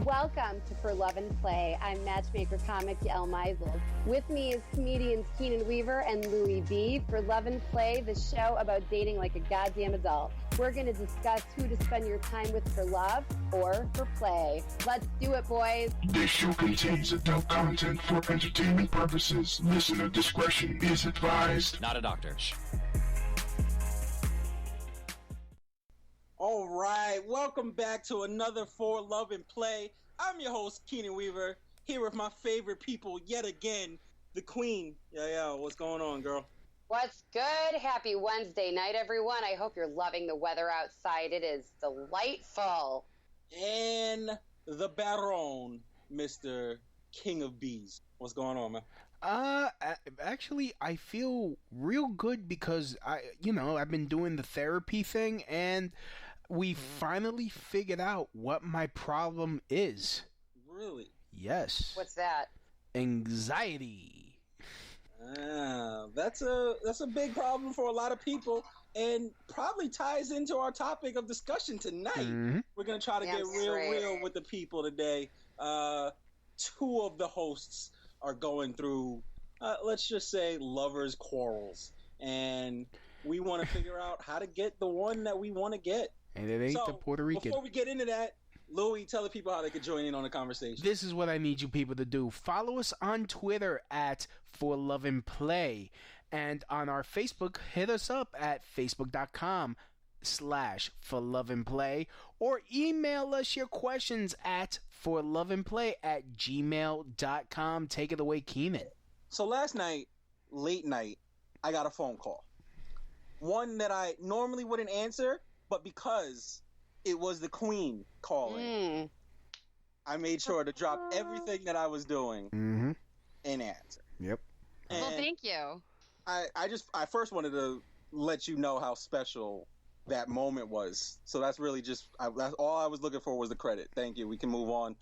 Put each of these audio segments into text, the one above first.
Welcome to For Love and Play. I'm matchmaker comic Yael Meisel. With me is comedians Kenan Weaver and Louie B. For Love and Play, the show about dating like a goddamn adult. We're going to discuss who to spend your time with for love or for play. Let's do it, boys. This show contains adult content for entertainment purposes. Listener discretion is advised. Not a doctor. All right, welcome back to another For Love and Play. I'm your host, Kenan Weaver, here with my favorite people yet again, the Queen. Yeah, what's going on, girl? What's good? Happy Wednesday night, everyone. I hope you're loving the weather outside. It is delightful. And the Baron, Mr. King of Bees. What's going on, man? Actually, I feel real good because I've been doing the therapy thing and we finally figured out what my problem is. Really? Yes. What's that? Anxiety. That's a big problem for a lot of people and probably ties into our topic of discussion tonight. Mm-hmm. We're going to try to get real with the people today. Two of the hosts are going through, let's just say, lovers' quarrels. And we want to figure out how to get the one that we want to get. And it ain't the Puerto Rican. Before we get into that, Louie, tell the people how they can join in on the conversation. This is what I need you people to do. Follow us on Twitter at For Love and Play. And on our Facebook, hit us up at facebook.com/forloveandplay or email us your questions at forloveandplay@gmail.com. Take it away, Kenan. So last night, late night, I got a phone call. One that I normally wouldn't answer, but because it was the Queen calling, I made sure to drop everything that I was doing and answer. Yep. And well, thank you. I first wanted to let you know how special that moment was. So that's really that's all I was looking for was the credit. Thank you. We can move on.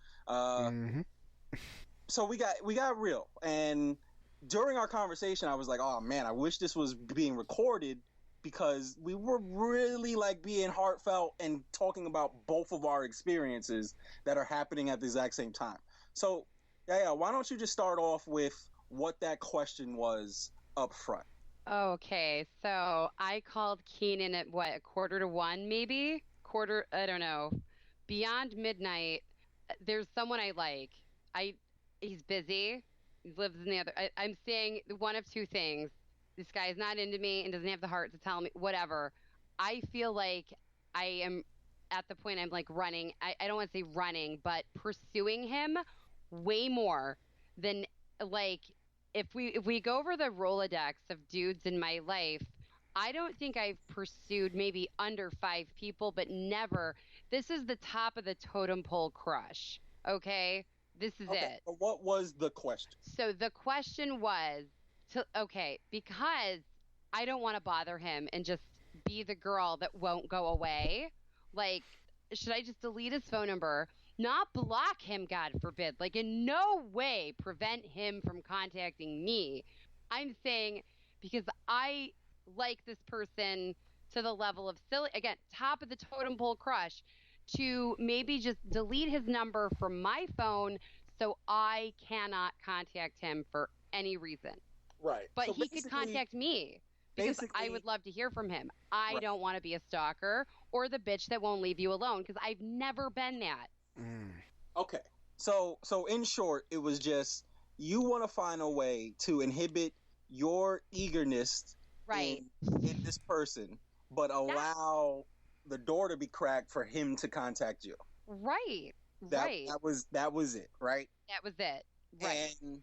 So we got real, and during our conversation, I was like, "Oh man, I wish this was being recorded because we were really like being heartfelt and talking about both of our experiences that are happening at the exact same time." So, yeah. Why don't you just start off with what that question was up front? Okay, so I called Kenan at 1:45, maybe? I don't know. Beyond midnight, there's someone I like. He's busy. He lives in the other. I'm saying one of two things. This guy is not into me and doesn't have the heart to tell me, whatever. I feel like I am at the point I'm like running. I don't want to say running, but pursuing him way more than like, if we go over the Rolodex of dudes in my life, I don't think I've pursued maybe under 5 people, but never. This is the top of the totem pole crush. Okay? This is it. But what was the question? So the question was, because I don't want to bother him and just be the girl that won't go away. Like, should I just delete his phone number? Not block him, God forbid. Like, in no way prevent him from contacting me. I'm saying because I like this person to the level of silly, again, top of the totem pole crush, to maybe just delete his number from my phone so I cannot contact him for any reason. Right. But so he could contact me because I would love to hear from him. I don't want to be a stalker or the bitch that won't leave you alone because I've never been that. Okay. So in short, it was just you want to find a way to inhibit your eagerness in this person, but allow the door to be cracked for him to contact you. Right. That was it, right? That was it. Right. And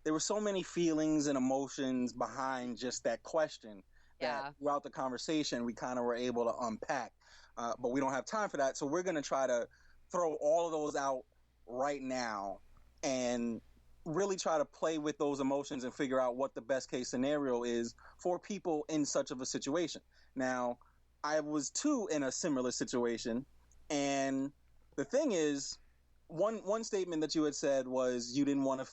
there were so many feelings and emotions behind just that question that throughout the conversation we kind of were able to unpack. But we don't have time for that, so we're going to try to throw all of those out right now and really try to play with those emotions and figure out what the best case scenario is for people in such of a situation. Now, I was too in a similar situation, and the thing is, one statement that you had said was you didn't want to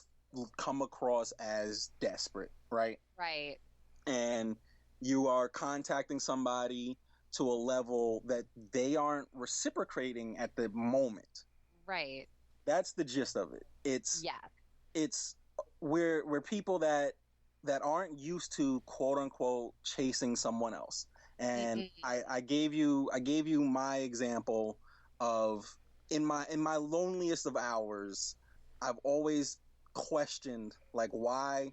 come across as desperate, right? Right. And you are contacting somebody to a level that they aren't reciprocating at the moment. Right. That's the gist of it. It's we're people that aren't used to quote unquote chasing someone else. And I gave you my example of in my loneliest of hours, I've always questioned, like, why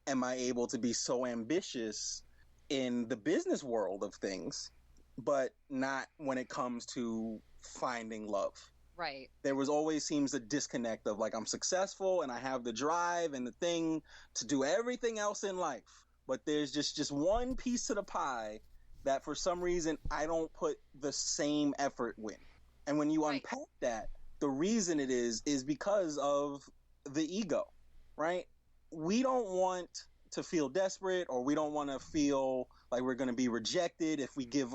am I able to be so ambitious in the business world of things, but not when it comes to finding love? Right. There was always seems a disconnect of, like, I'm successful and I have the drive and the thing to do everything else in life, but there's just one piece of the pie that for some reason I don't put the same effort with. And when you unpack that, the reason it is because of the ego, right? We don't want to feel desperate, or we don't want to feel like we're going to be rejected if we give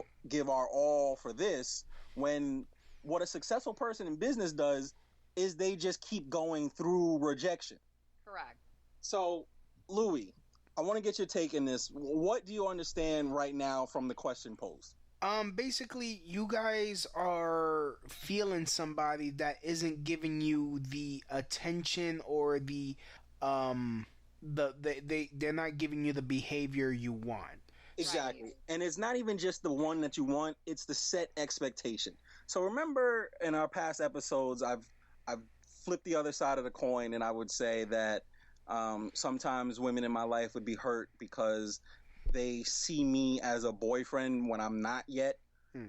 our all for this, when what a successful person in business does is they just keep going through rejection. Correct. So, Louie, I want to get your take in this. What do you understand right now from the question posed? Basically, you guys are feeling somebody that isn't giving you the attention or they're not giving you the behavior you want. Exactly. Right. And it's not even just the one that you want, it's the set expectation. So remember in our past episodes, I've flipped the other side of the coin, and I would say that sometimes women in my life would be hurt because they see me as a boyfriend when I'm not yet.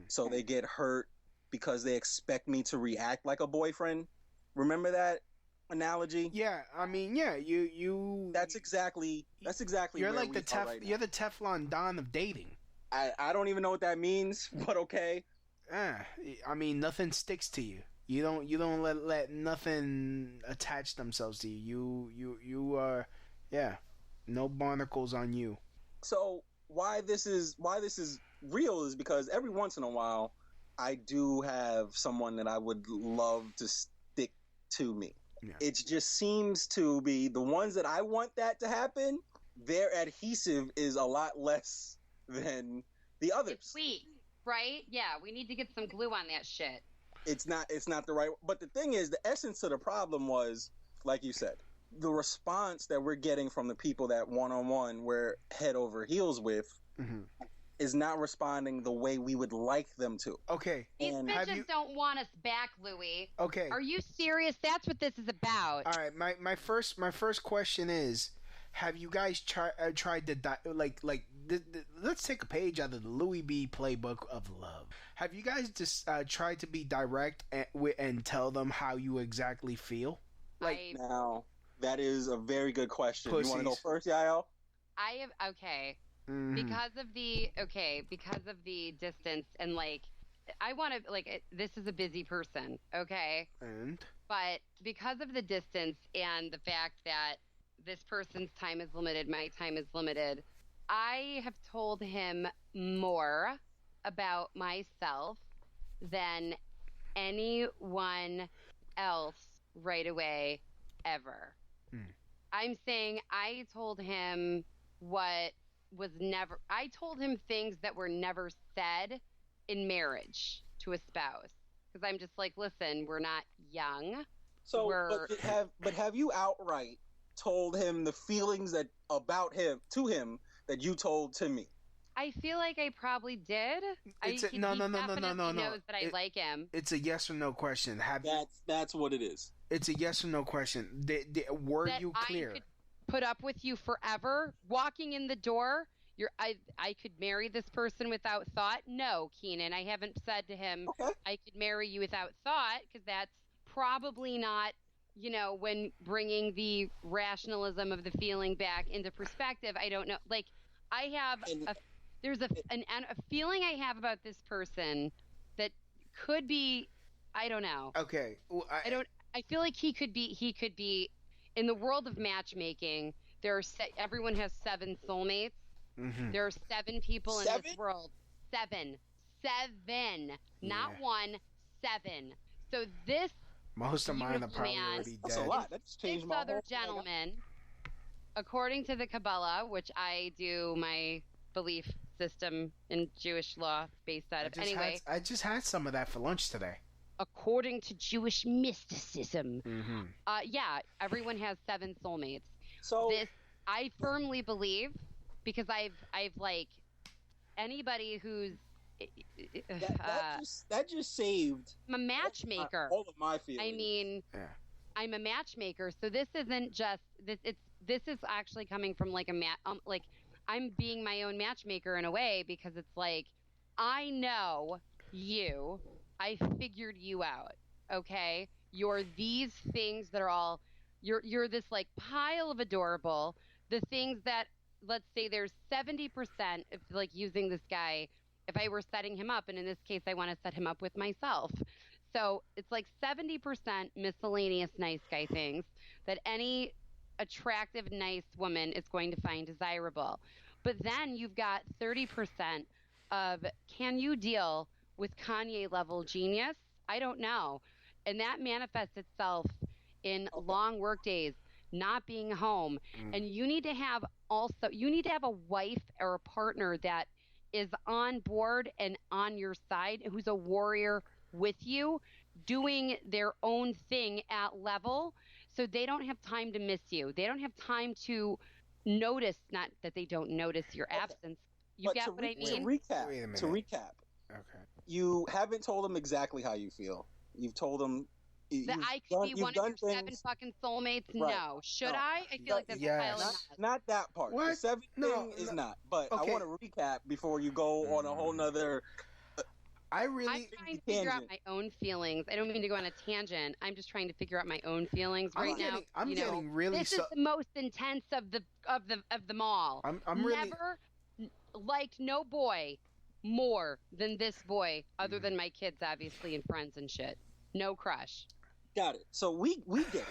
So they get hurt because they expect me to react like a boyfriend. Remember that analogy? Yeah, I mean, yeah, you. That's exactly. You're where like we are right now. you're the Teflon Don of dating. I don't even know what that means, but okay. I mean, nothing sticks to you. You don't let nothing attach themselves to you. You are, yeah, no barnacles on you. So why this is real is because every once in a while I do have someone that I would love to stick to me. Yeah. It just seems to be the ones that I want that to happen, their adhesive is a lot less than the others. It's sweet, right? Yeah, we need to get some glue on that shit. It's not the right. But the thing is, the essence of the problem was, like you said, the response that we're getting from the people that one-on-one we're head over heels with is not responding the way we would like them to. Okay. These bitches don't want us back, Louie. Okay. Are you serious? That's what this is about. All right. My first question is, have you guys tried to let's take a page out of the Louie B playbook of love. Have you guys just tried to be direct and tell them how you exactly feel? Now, that is a very good question. Pussies. You want to go first, Yael? I have because of the distance, and I want to this is a busy person, okay? But because of the distance and the fact that this person's time is limited, my time is limited, I have told him more about myself than anyone else right away ever. I'm saying I told him I told him things that were never said in marriage to a spouse. Because I'm just like, listen, we're not young. So, but have you outright told him the feelings to him that you told to me? I feel like I probably did. No. Knows that I like him. It's a yes or no question. That's what it is. It's a yes or no question. Were you clear? I could put up with you forever. Walking in the door, I could marry this person without thought. No, Kenan, I haven't said to him I could marry you without thought, because that's probably not, when bringing the rationalism of the feeling back into perspective. I don't know. I have there's a feeling I have about this person that could be, I don't know. Okay. Well, I feel like he could be in the world of matchmaking. Everyone has 7 soulmates. There are 7 people in this world. 7, not 1, 7. So this most of mine are probably already dead. That's a lot. That's changed my whole other gentleman, according to the Kabbalah, which I do my belief system in Jewish law based out of. Anyway, I just had some of that for lunch today. according to Jewish mysticism, yeah, everyone has 7 soulmates. So this, I firmly believe, because I've like, anybody who's that just saved. I'm a matchmaker. All of my feelings. I mean, I'm a matchmaker, so this isn't just this. This is actually coming from like like I'm being my own matchmaker in a way, because it's like, I know you. I figured you out. Okay, you're these things that are all. You're this like pile of adorable. The things that, let's say there's 70%, if like using this guy, if I were setting him up, and in this case I want to set him up with myself. So it's like 70% miscellaneous nice guy things that any attractive, nice woman is going to find desirable. But then you've got 30% of, can you deal with Kanye level genius? I don't know. And that manifests itself in long work days, not being home. And you need to have a wife or a partner that is on board and on your side, who's a warrior with you, doing their own thing at level, so they don't have time to miss you. They don't have time to notice, not that they don't notice your absence. You get what I mean? To recap. Okay. You haven't told them exactly how you feel. You've told them that I could be one of your 7 fucking soulmates. Right. No, should I? I feel like that's not that part. What? The 7 thing is not. But okay. I want to recap before you go on a whole nother. I'm trying to figure out my own feelings. I don't mean to go on a tangent. I'm just trying to figure out my own feelings now. I'm getting really. This is the most intense of them all. I'm really never liked no boy more than this boy, other than my kids, obviously, and friends and shit. No crush. Got it. So we get it.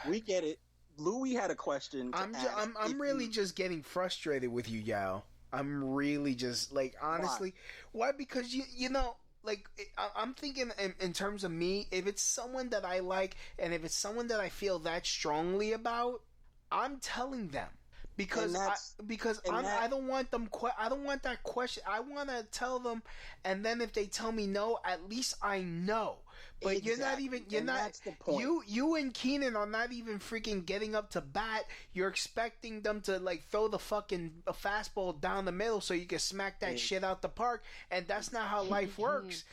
We get it. Louie had a question. I'm really just getting frustrated with you, Yael. I'm really just like, honestly, why? Because you know, like, I'm thinking in terms of me. If it's someone that I like, and if it's someone that I feel that strongly about, I'm telling them. Because I don't want them. I don't want that question. I want to tell them, and then if they tell me no, at least I know. But exactly. You're not even. You're not. That's the point. You and Kenan are not even freaking getting up to bat. You're expecting them to like throw the fucking fastball down the middle so you can smack that shit out the park, and that's not how life works.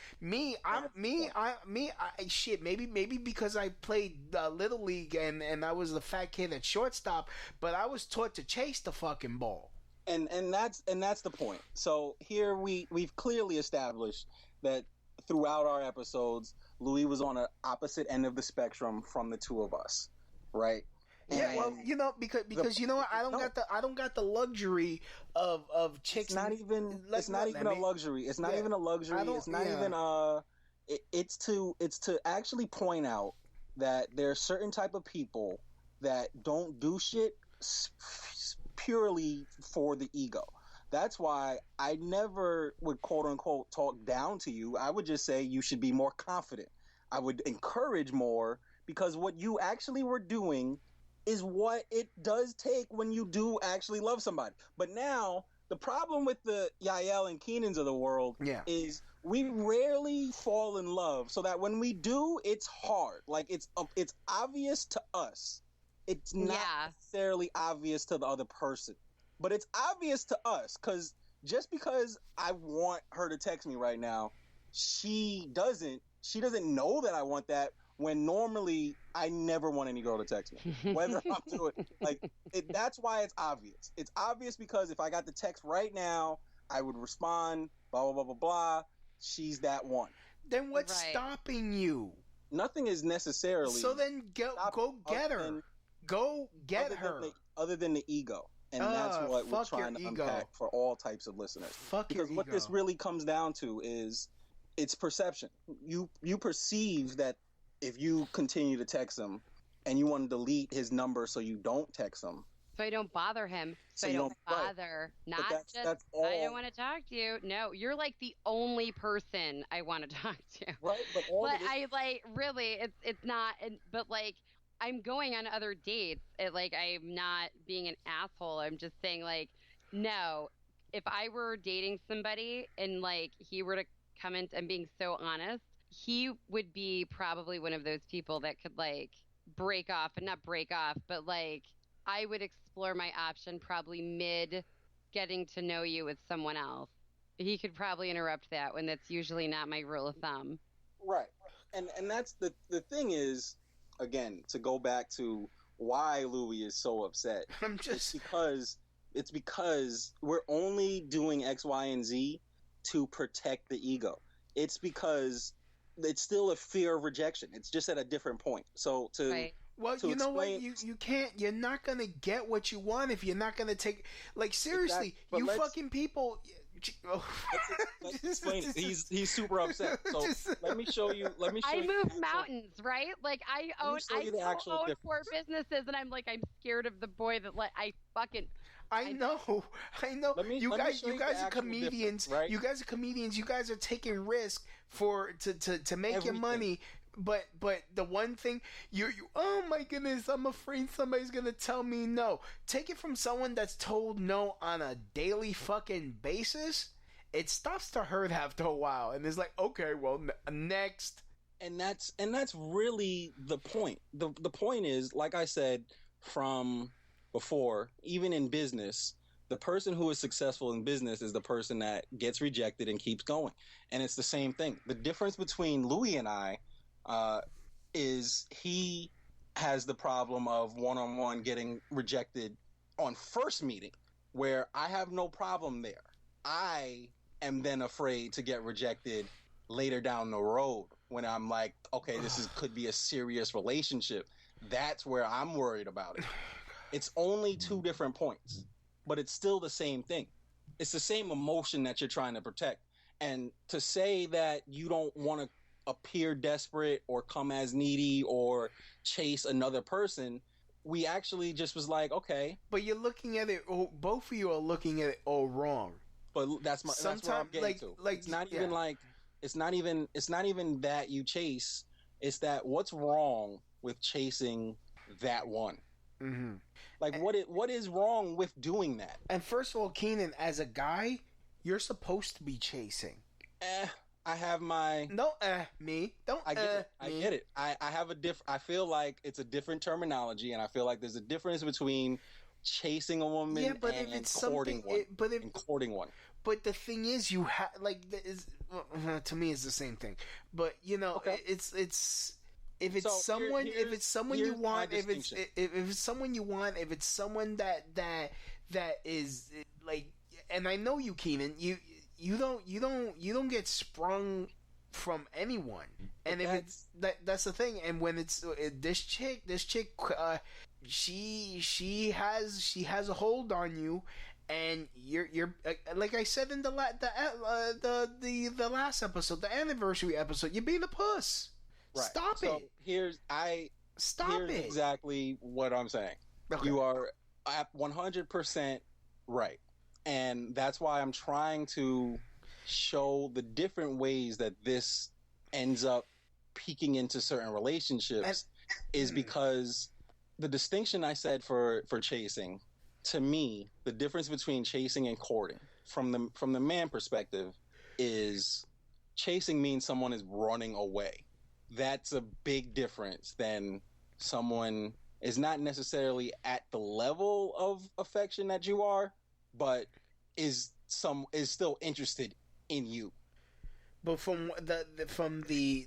Shit. Maybe because I played Little League and I was the fat kid at shortstop, but I was taught to chase the fucking ball. And that's the point. So here we've clearly established that throughout our episodes, Louie was on the opposite end of the spectrum from the two of us, right? Yeah, well, you know, because you know what, I don't got the luxury of chicks. It's not even a luxury. It's not even a luxury. It's not even it's to actually point out that there are certain type of people that don't do shit purely for the ego. That's why I never would quote unquote talk down to you. I would just say you should be more confident. I would encourage more, because what you actually were doing is what it does take when you do actually love somebody. But now the problem with the Yael and Kenans of the world is we rarely fall in love, so that when we do, it's hard. Like it's obvious to us. It's not necessarily obvious to the other person. But it's obvious to us, because just because I want her to text me right now, she doesn't know that I want that, when normally I never want any girl to text me. Whether I'm doing that's why it's obvious. It's obvious because if I got the text right now, I would respond, blah, blah, blah, blah, blah. She's that one. Then what's stopping you? Nothing is necessarily. So then go get her. Go get her. Other than the ego. And that's what we're trying to unpack for all types of listeners. Because what this really comes down to is it's perception. You perceive that if you continue to text him and you want to delete his number so you don't text him. So I don't bother him. So I don't bother. Right. Not that's all. I don't want to talk to you. No, you're like the only person I want to talk to. Right, but I like really it's not. But like, I'm going on other dates. I'm not being an asshole. I'm just saying, like, no, if I were dating somebody and like he were to come in, I'm being so honest, he would be probably one of those people that could like break off, and not break off, but like I would explore my option probably mid getting to know you with someone else. He could probably interrupt that when that's usually not my rule of thumb. Right. And that's the thing is, again, to go back to why Louie is so upset. It's because we're only doing X, Y, and Z to protect the ego. It's because it's still a fear of rejection. It's just at a different point. So to Well, you know what? You can't. You're not gonna get what you want if you're not gonna take. Like seriously, you fucking people. Let's explain it. He's super upset. So let me show you. I move mountains, right? Like I own 4 businesses, and I'm scared of the boy that I know. You guys are comedians. Right? You guys are comedians. You guys are taking risks to make your money. But the one thing you oh my goodness, I'm afraid somebody's gonna tell me no. Take it from someone that's told no on a daily fucking basis. It stops to hurt after a while, and it's like, okay, well, next. And that's really the point. The point is, like I said from before, even in business, the person who is successful in business is the person that gets rejected and keeps going. And it's the same thing. The difference between Louie and I is he has the problem of one-on-one getting rejected on first meeting, where I have no problem there. I am then afraid to get rejected later down the road when I'm like, okay, could be a serious relationship. That's where I'm worried about it. It's only 2 different points, but it's still the same thing. It's the same emotion that you're trying to protect. And to say that you don't want to appear desperate or come as needy or chase another person, we actually just was like, okay. But you're looking at it, both of you are looking at it all wrong. But that's where I'm getting to. It's not even that you chase. It's that what's wrong with chasing that one? Mm-hmm. What is wrong with doing that? And first of all, Kenan, as a guy, you're supposed to be chasing. I have my me. Don't I get it. I have I feel like it's a different terminology, and I feel like there's a difference between chasing a woman and courting one. Courting one. But the thing is, you have to me it's the same thing. But you know, okay. It's if it's someone you want, if it's someone that is like, and I know you, Kenan, you don't get sprung from anyone, and if it's that's the thing. And when it's this chick, she has a hold on you, and you're like I said in the last episode, the anniversary episode, you're being a puss. Right. Stop it. Here's exactly what I'm saying. Okay. You are at 100% right. And that's why I'm trying to show the different ways that this ends up peeking into certain relationships is because the distinction I said for chasing, to me, the difference between chasing and courting from the man perspective is chasing means someone is running away. That's a big difference than someone is not necessarily at the level of affection that you are, but is still interested in you. But from the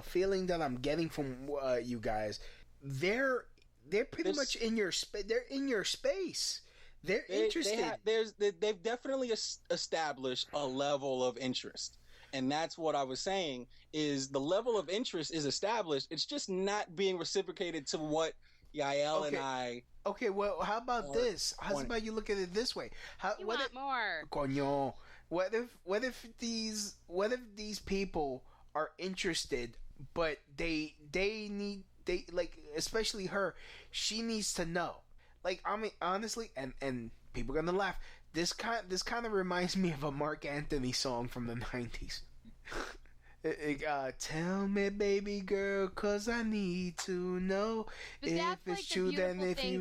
feeling that I'm getting from you guys, they're pretty much in your space. They're in your space. They're interested. They've definitely established a level of interest. And that's what I was saying, is the level of interest is established. It's just not being reciprocated to what Yael and I... Okay, well, how about this? How about you look at it this way? You want more. Coño. What if these people are interested, but they like, especially her, she needs to know. Like, I mean, honestly, and people are gonna laugh. This kind of reminds me of a Mark Anthony song from the 90s. Tell me, baby girl, 'cause I need to know if it's true. Then if you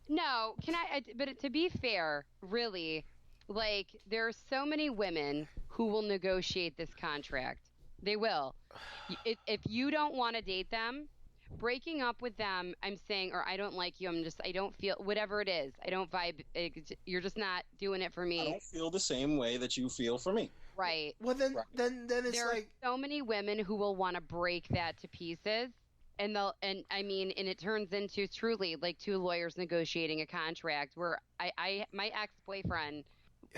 no, can I? But to be fair, really, Like, there are so many women who will negotiate this contract. They will. If you don't want to date them, breaking up with them, I'm saying, or I don't like you, I don't feel, whatever it is, I don't vibe, you're just not doing it for me. I don't feel the same way that you feel for me. Right. Well, then it's there like... There are so many women who will want to break that to pieces. And it turns into truly like two lawyers negotiating a contract where my ex-boyfriend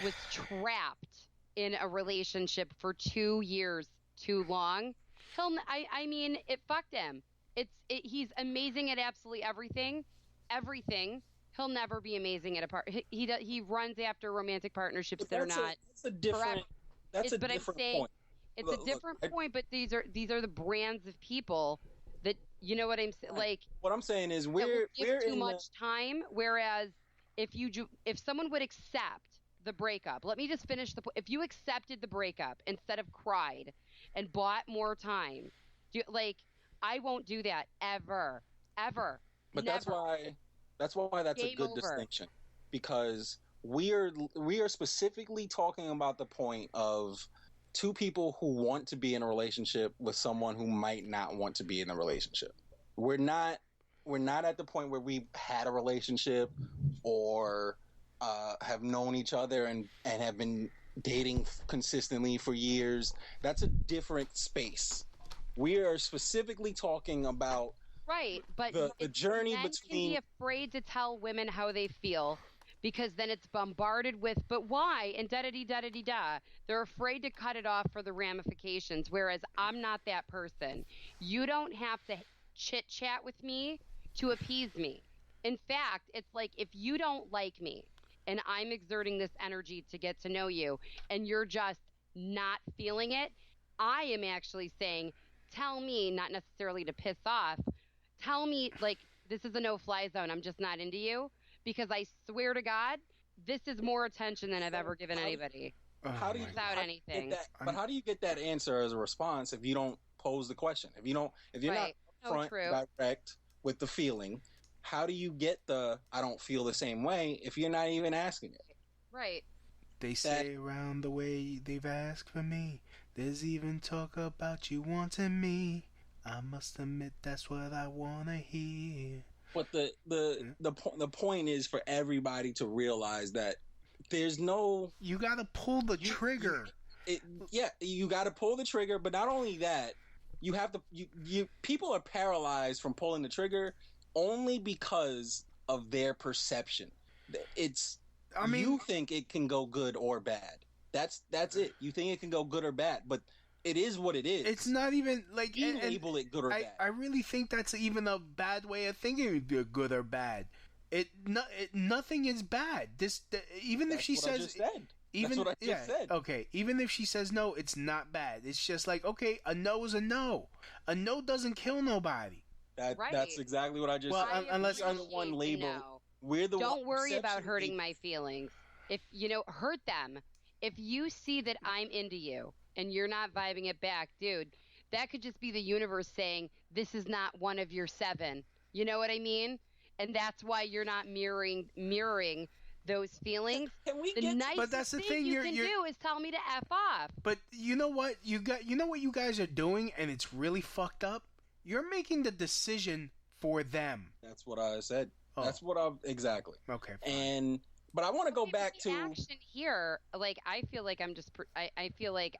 was trapped in a relationship for 2 years too long. It fucked him. He's amazing at absolutely everything. He'll never be amazing at a part. He runs after romantic partnerships that are not. That's a different. That's a different point. It's a different point, but these are the brands of people that, you know what I'm saying? Like, what I'm saying is we're too much time. Whereas if someone would accept the breakup, let me just finish if you accepted the breakup instead of cried and bought more time, I won't do that ever. But never. that's why that's Game a good over. distinction, because we are specifically talking about the point of two people who want to be in a relationship with someone who might not want to be in a relationship. We're not at the point where we've had a relationship or have known each other and have been dating consistently for years. That's a different space. We are specifically talking about but the journey men between... can be afraid to tell women how they feel, because then it's bombarded with, but why? And da-da-dee-da-da-dee-da. They're afraid to cut it off for the ramifications, whereas I'm not that person. You don't have to chit-chat with me to appease me. In fact, it's like, if you don't like me and I'm exerting this energy to get to know you and you're just not feeling it, I am actually saying, tell me, not necessarily to piss off, tell me, like, this is a no-fly zone. I'm just not into you. Because I swear to God, this is more attention than I've ever given anybody. Without anything. But how do you get that answer as a response if you don't pose the question? If you're not upfront, direct with the feeling, how do you get the I don't feel the same way if you're not even asking it? Right. They say around the way they've asked for me, there's even talk about you wanting me. I must admit that's what I want to hear. But the point is for everybody to realize that there's no... You got to pull the trigger. You got to pull the trigger. But not only that, you have to... people are paralyzed from pulling the trigger only because of their perception. You think it can go good or bad. That's it. You think it can go good or bad, but it is what it is. It's not even like you label it good or bad. I really think that's even a bad way of thinking it'd be good or bad. Nothing is bad. Even if she says, that's what I just said. Okay, even if she says no, it's not bad. It's just like, okay, a no is a no. A no doesn't kill nobody. That's exactly what I just said. Well, unless I'm the one label. We're the Don't worry about hurting my feelings. If hurt them. If you see that I'm into you and you're not vibing it back, dude, that could just be the universe saying, this is not one of your 7. You know what I mean? And that's why you're not mirroring those feelings. But that's the thing you can do is tell me to F off. But you know what? You know what you guys are doing, and it's really fucked up? You're making the decision for them. That's what I said. Oh. That's what exactly. Okay. Fine. But I want to go back to action here. Like, I feel like I feel like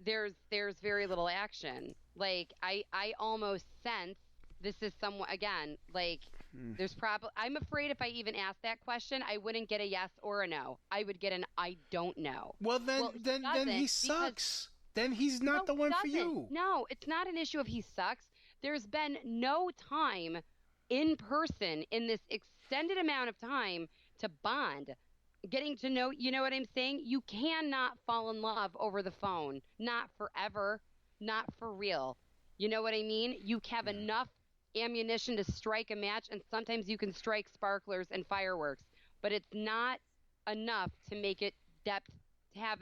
there's very little action. Like, I almost sense this is somewhat, again, like, there's probably, I'm afraid if I even asked that question, I wouldn't get a yes or a no. I would get an I don't know. Well, then he sucks. Then he's not the one for you. No, it's not an issue of he sucks. There's been no time in person in this extended amount of time to bond. Getting to know, you know what I'm saying? You cannot fall in love over the phone. Not forever. Not for real. You know what I mean? You have enough ammunition to strike a match, and sometimes you can strike sparklers and fireworks, but it's not enough to make it depth, to have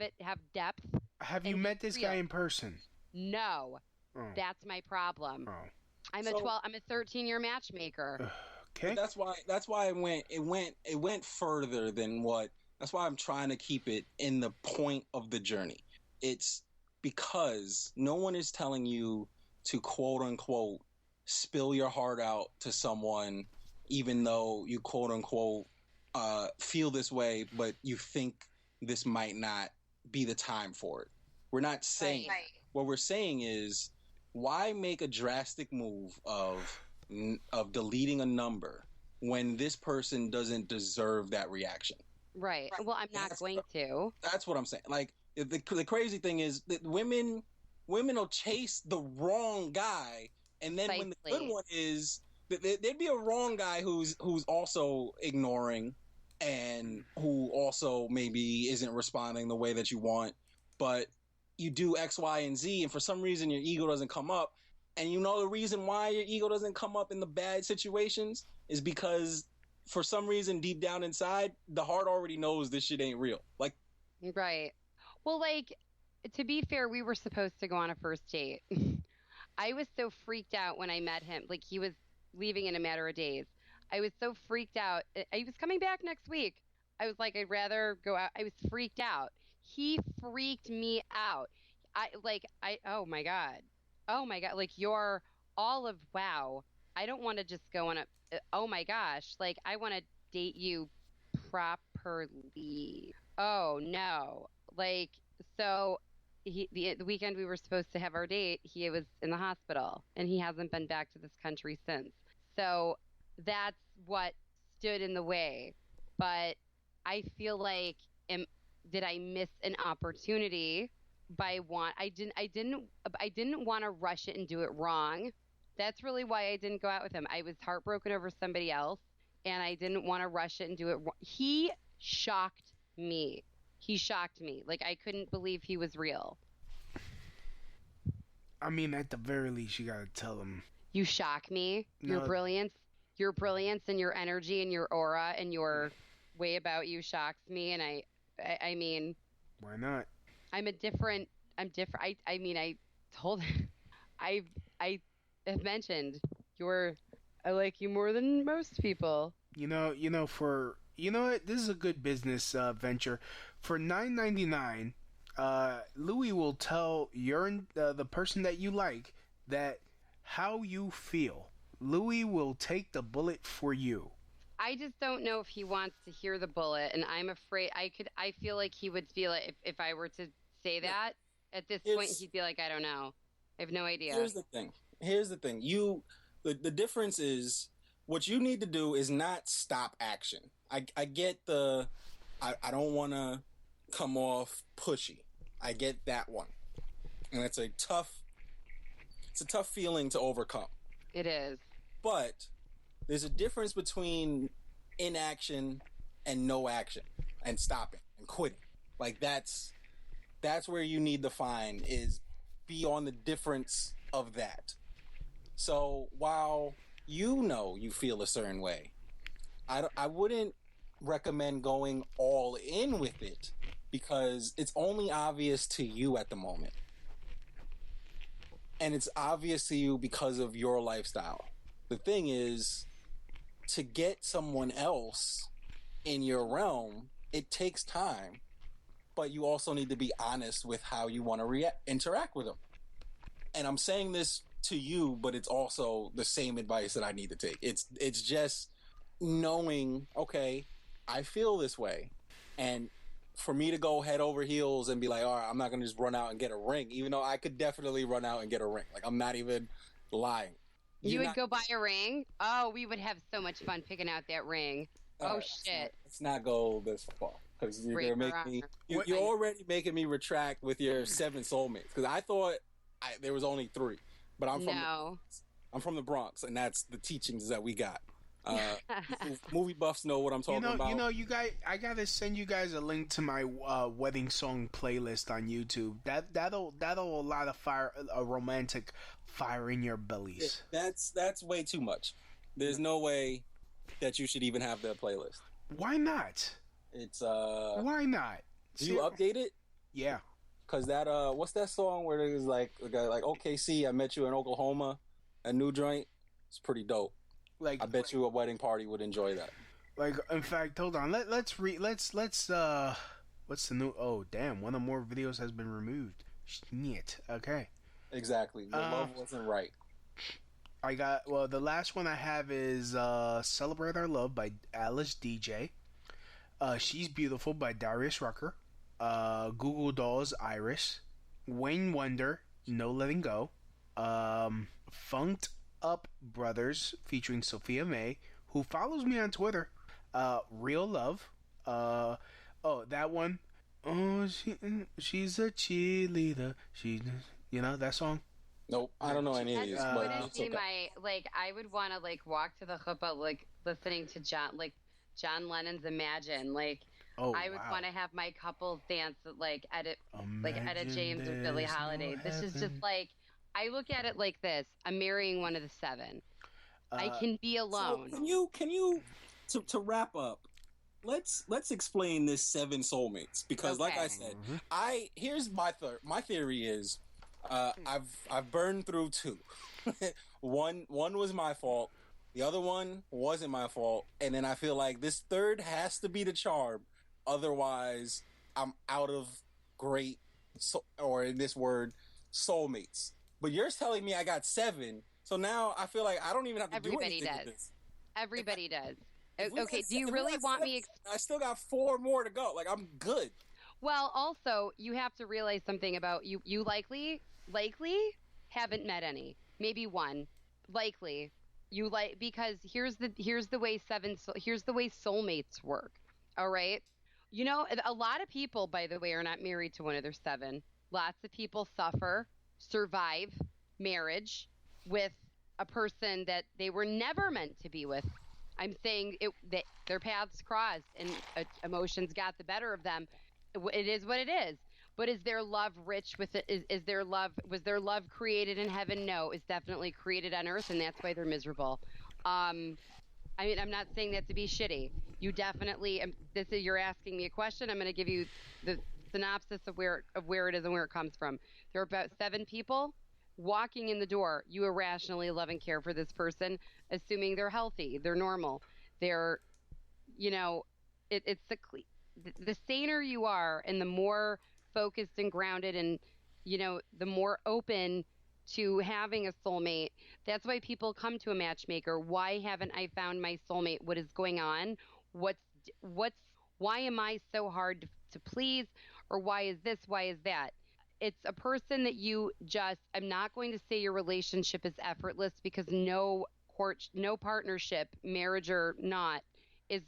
depth. Have you met this guy in person? No. Oh. That's my problem. Oh. I'm a 13-year matchmaker. Okay. But that's why it went further than what That's why I'm trying to keep it in the point of the journey. It's because no one is telling you to quote unquote spill your heart out to someone, even though you quote unquote feel this way, but you think this might not be the time for it. We're not saying What we're saying is, why make a drastic move of deleting a number when this person doesn't deserve that reaction? Right. Well, I'm not going to. That's what I'm saying. Like, the crazy thing is that women will chase the wrong guy, and then when the good one is, there'd be a wrong guy who's also ignoring and who also maybe isn't responding the way that you want, but you do X, Y, and Z, and for some reason your ego doesn't come up. And you know the reason why your ego doesn't come up in the bad situations is because for some reason deep down inside, the heart already knows this shit ain't real. Like, right. Well, like, to be fair, we were supposed to go on a first date. I was so freaked out when I met him. Like, he was leaving in a matter of days. I was so freaked out. He was coming back next week. I was like, I'd rather go out. I was freaked out. He freaked me out. Oh my God. Oh my God. Like, you're all of, wow. I don't want to just go on oh my gosh. Like, I want to date you properly. Oh no. Like, so the weekend we were supposed to have our date, he was in the hospital and he hasn't been back to this country since. So that's what stood in the way. But I feel like, did I miss an opportunity I didn't want to rush it and do it wrong. That's really why I didn't go out with him. I was heartbroken over somebody else, and I didn't want to rush it and do it wrong. He shocked me. Like, I couldn't believe he was real. I mean, at the very least, you gotta tell him. You shock me. No. Your brilliance and your energy and your aura and your way about you shocks me. And I mean, why not? I'm different. I mean, I told him, I have mentioned I like you more than most people. What? This is a good business venture. For $9.99, Louie will tell the person that you like that how you feel. Louie will take the bullet for you. I just don't know if he wants to hear the bullet, and I'm afraid I feel like he would feel it if I were to say that. At this point, he'd be like, I don't know. I have no idea. Here's the thing. The difference is, what you need to do is not stop action. I get I don't want to come off pushy. I get that one. And it's a tough feeling to overcome. It is. But there's a difference between inaction and no action and stopping and quitting. Like, that's where you need to find is be on the difference of that. So while you feel a certain way, I wouldn't recommend going all in with it because it's only obvious to you at the moment. And it's obvious to you because of your lifestyle. The thing is, to get someone else in your realm, it takes time, but you also need to be honest with how you want to interact with them. And I'm saying this to you, but it's also the same advice that I need to take. It's just knowing, okay, I feel this way. And for me to go head over heels and be like, all right, I'm not going to just run out and get a ring, even though I could definitely run out and get a ring. Like, I'm not even lying. You would go buy a ring? Oh, we would have so much fun picking out that ring. Oh, shit. Let's not go this far. Because you're going to make me... You're already making me retract with your 7 soulmates. Because I thought there was only 3. But I'm from the Bronx, and that's the teachings that we got. Movie buffs know what I'm talking about. You guys, I gotta send you guys a link to my wedding song playlist on YouTube. That'll a lot of fire, a romantic fire in your bellies. Yeah, that's way too much. There's no way that you should even have that playlist. Why not? It's Why not? Do you update it? Yeah. Cause that what's that song where there's like a guy like OKC, I met you in Oklahoma, a new joint. It's pretty dope. Like, I bet you a wedding party would enjoy that. Like, in fact, hold on. Let's what's the new? Oh, damn! One or more videos has been removed. Shit. Okay. Exactly. The love wasn't right. I got the last one I have is "Celebrate Our Love" by Alice DJ. She's Beautiful by Darius Rucker. Google Dolls Iris. Wayne Wonder No Letting Go. Funked Up Brothers featuring Sophia May, who follows me on Twitter. Real Love. That one. Oh, she's a cheerleader. That song. Nope, I don't know any of these. That But wouldn't it's be okay. I would want to walk to the chuppah listening to John Lennon's Imagine. I would want to have my couples dance at Etta James or Billie Holiday. This is just I look at it like this. I'm marrying one of the seven. I can be alone. So can you to wrap up? Let's explain this 7 soulmates, because like I said, here's my theory is I've burned through 2. One was my fault. The other one wasn't my fault. And then I feel like this third has to be the charm. Otherwise, I'm out of great, or in this word, soulmates. But you're telling me I got 7. So now I feel like I don't even have to do anything with this. Everybody does. Okay, do you really want me... I still got 4 more to go. I'm good. Well, also, you have to realize something about you. You likely haven't met any. Maybe one. Likely. Because here's the way soulmates work. All right? A lot of people, by the way, are not married to one of their 7. Lots of people survive marriage with a person that they were never meant to be with. I'm saying that their paths crossed and emotions got the better of them. It is what it is. But is their love rich with it? Was their love created in heaven? No, it's definitely created on earth, and that's why they're miserable. I'm not saying that to be shitty. You definitely, you're asking me a question. I'm going to give you the synopsis of where it is and where it comes from. There are about 7 people walking in the door. You irrationally love and care for this person, assuming they're healthy, they're normal, they're, the saner you are, and the more focused and grounded, and the more open to having a soulmate. That's why people come to a matchmaker. Why haven't I found my soulmate? What is going on? Why am I so hard to please? Or why is this? Why is that? It's a person that I'm not going to say your relationship is effortless, because no partnership, marriage or not, is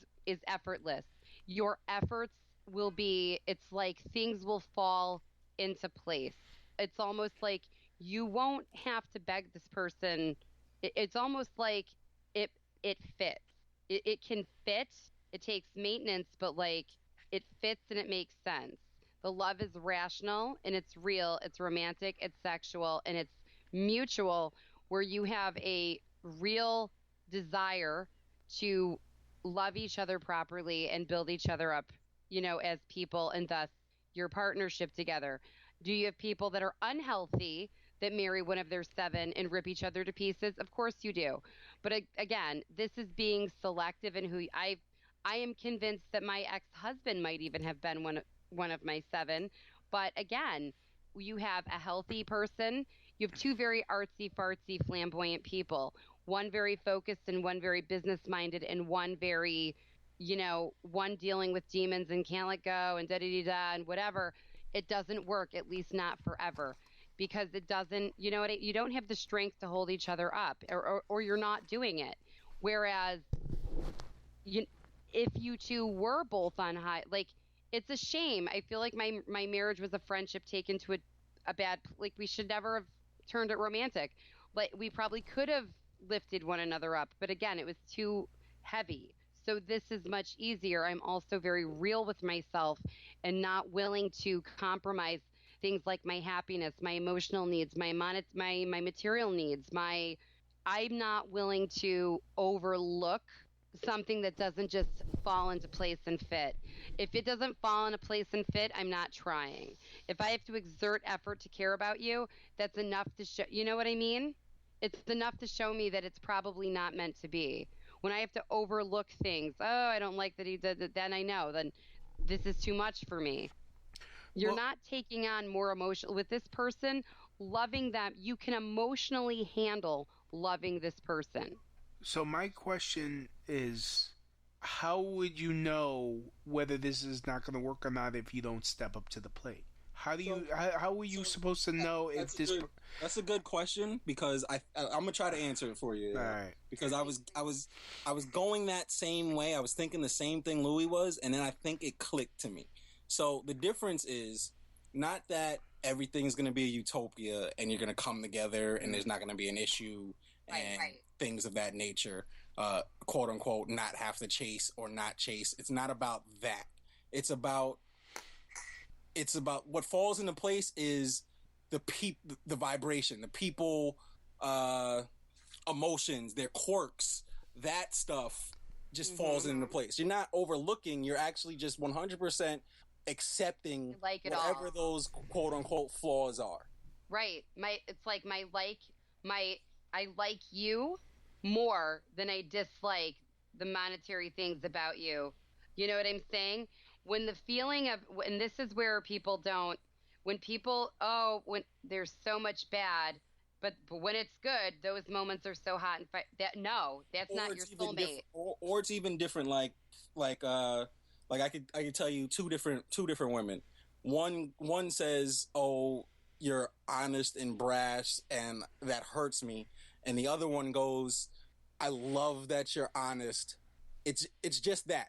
effortless. Your efforts will be, it's like things will fall into place. It's almost like you won't have to beg this person. It's almost like it fits. It can fit. It takes maintenance, but it fits and it makes sense. The love is rational and it's real. It's romantic. It's sexual and it's mutual, where you have a real desire to love each other properly and build each other up, as people, and thus your partnership together. Do you have people that are unhealthy that marry one of their 7 and rip each other to pieces? Of course you do. But again, this is being selective in who I am convinced that my ex-husband might even have been one of my 7. But again, you have a healthy person. You have 2 very artsy, fartsy, flamboyant people. One very focused and one very business-minded, and one very, one dealing with demons and can't let go and da-da-da-da and whatever. It doesn't work, at least not forever, because it doesn't, you don't have the strength to hold each other up, or you're not doing it. Whereas, if you 2 were both on high, it's a shame. I feel like my marriage was a friendship taken to a bad, we should never have turned it romantic. We probably could have lifted one another up, but again, it was too heavy. So this is much easier. I'm also very real with myself and not willing to compromise things like my happiness, my emotional needs, my material needs. I'm not willing to overlook something that doesn't just fall into place and fit. If it doesn't fall into place and fit, I'm not trying. If I have to exert effort to care about you, that's enough to show, you know what I mean? It's enough to show me that it's probably not meant to be. when I have to overlook things. Oh, I don't like that he did that. Then I know. Then this is too much for me. You're not taking on more emotion with this person. Loving them, you can emotionally handle loving this person. So my question is, how would you know whether this is not going to work or not if you don't step up to the plate? How are you supposed to know if this? That's a good question, because I'm gonna try to answer it for you. All right. Because I was going that same way. I was thinking the same thing Louie was, and then I think it clicked to me. So the difference is not that everything's gonna be a utopia and you're gonna come together and there's not gonna be an issue and things of that nature. Quote unquote, not have to chase or not chase. It's not about that. It's about what falls into place is the vibration, the people, emotions, their quirks, that stuff just falls into place. You're not overlooking. You're actually just 100% accepting whatever those quote unquote flaws are. Right. I like you more than I dislike the monetary things about you. You know what I'm saying? When the feeling of, and this is where people don't, when there's so much bad, but when it's good, those moments are so hot and that's not your soulmate. Or it's even different. Like I could tell you two different women. One says, "Oh, you're honest and brash, and that hurts me," and the other one goes, "I love that you're honest. It's just that.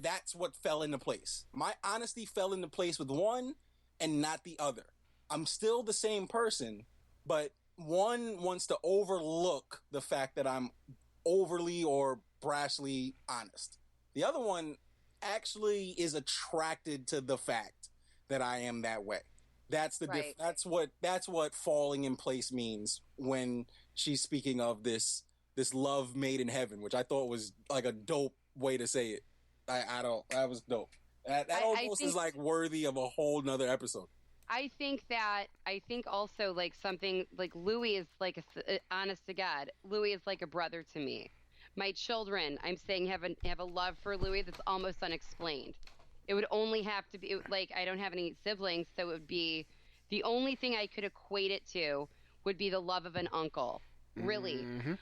That's what fell into place. My honesty fell into place with one and not the other. I'm still the same person, but one wants to overlook the fact that I'm overly or brashly honest. The other one actually is attracted to the fact that I am that way. That's the that's what falling in place means when she's speaking of this love made in heaven, which I thought was like a dope way to say it. That was dope. That almost is like worthy of a whole nother episode. I think also like something like Louie is like honest to God. Louie is like a brother to me. My children, I'm saying, have a love for Louie that's almost unexplained. It would only have to be like, I don't have any siblings, so it would be the only thing I could equate it to would be the love of an uncle. Really. Mm-hmm.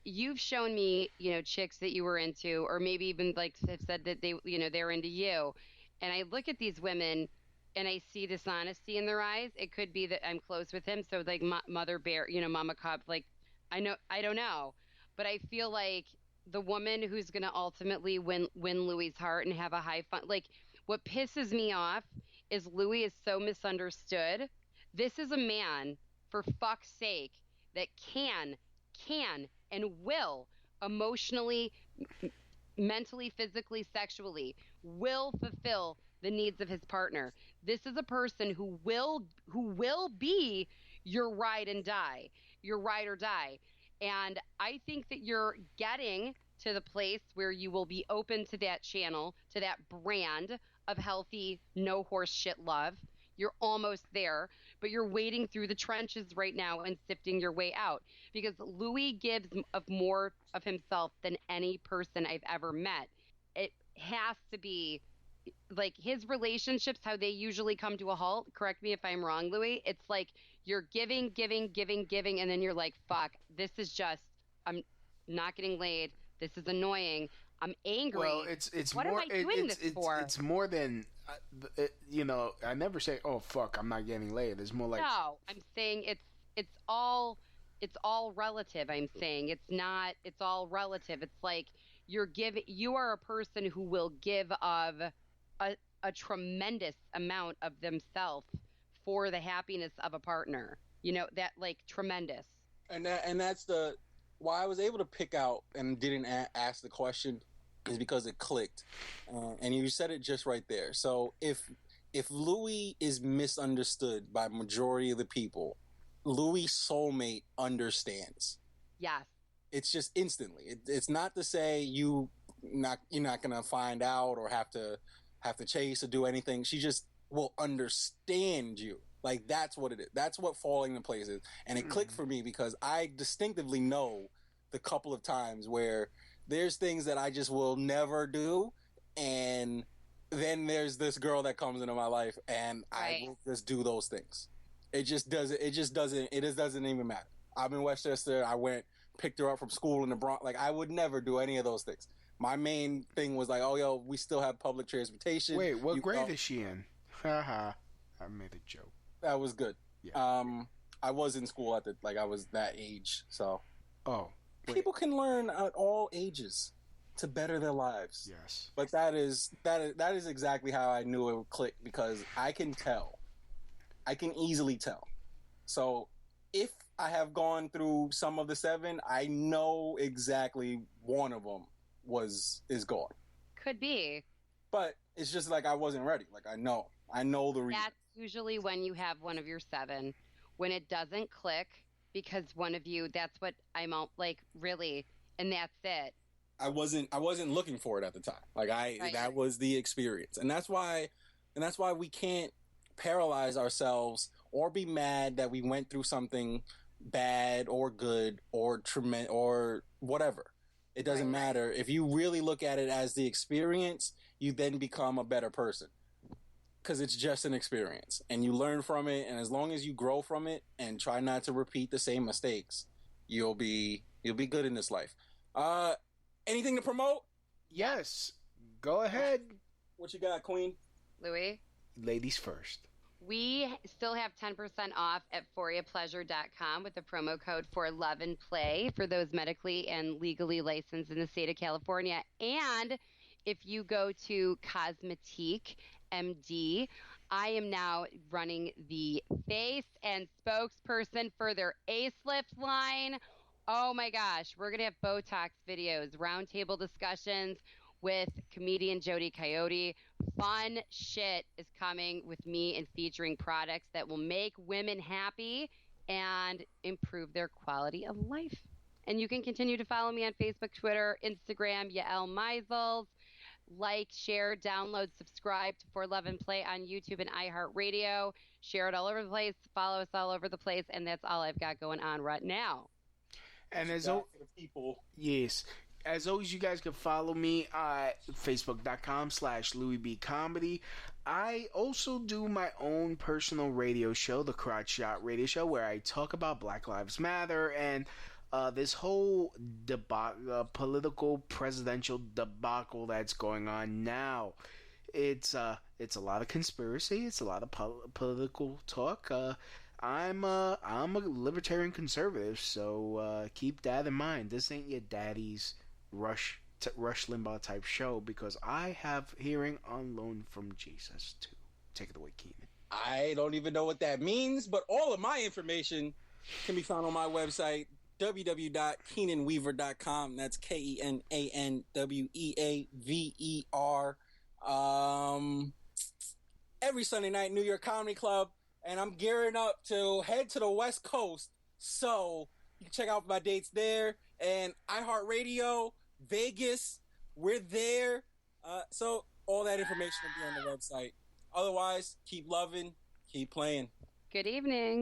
You've shown me, chicks that you were into, or maybe even like have said that they're into you. And I look at these women and I see this honesty in their eyes. It could be that I'm close with him. So like mother bear, mama cub, like I don't know, but I feel like the woman who's going to ultimately win Louie's heart and have a high fun. Like what pisses me off is Louie is so misunderstood. This is a man, for fuck's sake, that can and will emotionally, mentally, physically, sexually, will fulfill the needs of his partner. This is a person who will be your ride or die. And I think that you're getting to the place where you will be open to that channel, to that brand of healthy, no horse shit love. You're almost there, but you're wading through the trenches right now and sifting your way out, because Louie gives more of himself than any person I've ever met. It has to be like his relationships, how they usually come to a halt. Correct me if I'm wrong, Louie. It's like you're giving, and then you're like, fuck, this is just, I'm not getting laid. This is annoying. I'm angry. Well, it's what more. Am I doing this for? It's more than, I never say, oh fuck, I'm not getting laid. It's more like, no, I'm saying it's all relative. I'm saying it's all relative. It's like you are a person who will give of a tremendous amount of themselves for the happiness of a partner. That like tremendous. And that's why I was able to pick out and didn't ask the question is because it clicked. And you said it just right there. So if Louie is misunderstood by majority of the people, Louie's soulmate understands. Yes. It's just instantly. It's not to say you're not gonna find out or have to chase or do anything. She just will understand you. Like that's what it is. That's what falling into place is. And it clicked for me because I distinctively know the couple of times where there's things that I just will never do, and then there's this girl that comes into my life, and I will just do those things. It just doesn't even matter. I'm in Westchester. I picked her up from school in the Bronx. Like, I would never do any of those things. My main thing was like, oh, yo, we still have public transportation. Wait, what grade is she in? Haha, I made a joke. That was good. Yeah. I was in school I was that age, so. Oh. Wait. People can learn at all ages to better their lives. Yes. But that is exactly how I knew it would click, because I can tell. I can easily tell. So if I have gone through some of the 7, I know exactly one of them is gone. Could be. But it's just like I wasn't ready. Like, I know the reason. That's usually when you have one of your 7. When it doesn't click, because one of you, that's what I'm like, really, and that's it. I wasn't looking for it at the time. Like, that was the experience. And that's why we can't paralyze ourselves or be mad that we went through something bad or good or tremendous or whatever. It doesn't matter. If you really look at it as the experience, you then become a better person, because it's just an experience and you learn from it. And as long as you grow from it and try not to repeat the same mistakes, you'll be good in this life. Anything to promote? Yes. Go ahead. What you got, Queen? Louie? Ladies first. We still have 10% off at foriapleasure.com with the promo code for Love and Play for those medically and legally licensed in the state of California. And if you go to Cosmetique MD, I am now running the face and spokesperson for their Ace Lift line. Oh my gosh, we're going to have Botox videos, roundtable discussions with comedian Jody Coyote. Fun shit is coming with me and featuring products that will make women happy and improve their quality of life. And you can continue to follow me on Facebook, Twitter, Instagram, Yael Meisels. Like, share, download, subscribe to For Love and Play on YouTube and iHeartRadio. Share it all over the place. Follow us all over the place. And that's all I've got going on right now. And as always, yes. As always, you guys can follow me at facebook.com/LouieBComedy. I also do my own personal radio show, the Crotch Shot Radio Show, where I talk about Black Lives Matter and this whole political presidential debacle that's going on now. It's a lot of conspiracy. It's a lot of political talk. I'm a libertarian conservative, so keep that in mind. This ain't your daddy's Rush Limbaugh type show, because I have hearing on loan from Jesus too. Take it away, Kenan. I don't even know what that means, but all of my information can be found on my website, www.kenanweaver.com. That's KENANWEAVER. Every Sunday night, New York Comedy Club, and I'm gearing up to head to the West Coast, so you can check out my dates there. And iHeartRadio, Vegas, we're there. So all that information will be on the website. Otherwise, keep loving, keep playing. Good evening.